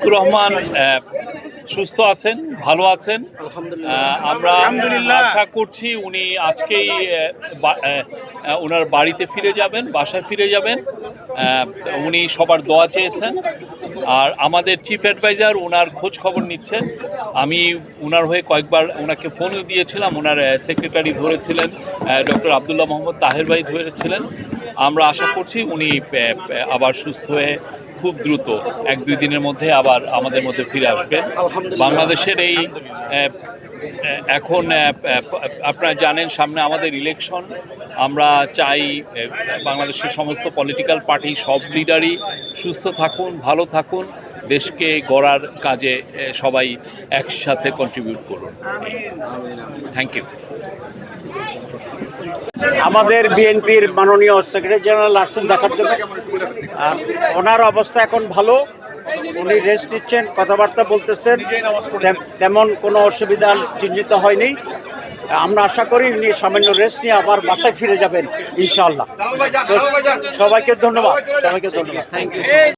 রহমান সুস্থ আছেন, ভালো আছেন। আমরা আশা করছি উনি আজকেই ওনার বাড়িতে ফিরে যাবেন, বাসায় ফিরে যাবেন। উনি সবার দোয়া চেয়েছেন, আর আমাদের চিফ অ্যাডভাইজার ওনার খোঁজ খবর নিচ্ছেন। আমি ওনার হয়ে কয়েকবার ওনাকে ফোনও দিয়েছিলাম, ওনার সেক্রেটারি ধরেছিলেন, ডক্টর আবদুল্লাহ মোহাম্মদ তাহের ভাই ধরেছিলেন। আমরা আশা করছি উনি আবার সুস্থ হয়ে খুব দ্রুত 1-2 দিনের মধ্যে আবার আমাদের মধ্যে ফিরে আসবেন। বাংলাদেশের এই এখন আপনারা জানেন সামনে আমাদের ইলেকশন। আমরা চাই বাংলাদেশের সমস্ত পলিটিক্যাল পার্টি, সব লিডারই সুস্থ থাকুন, ভালো থাকুন, দেশকে গড়ার কাজে সবাই একসাথে কন্ট্রিবিউট করুন। Thank you. আমাদের বিএনপির মাননীয় সেক্রেটারি জেনারেল আসছেন দেখার জন্য। ওনার অবস্থা এখন ভালো, উনি রেস্ট নিচ্ছেন, কথাবার্তা বলতেছেন, তেমন কোনো অসুবিধা চিহ্নিত হয়নি। আমরা আশা করি উনি সামান্য রেস্ট নিয়ে আবার বাসায় ফিরে যাবেন ইনশাআল্লাহ। সবাইকে ধন্যবাদ, থ্যাংক ইউ।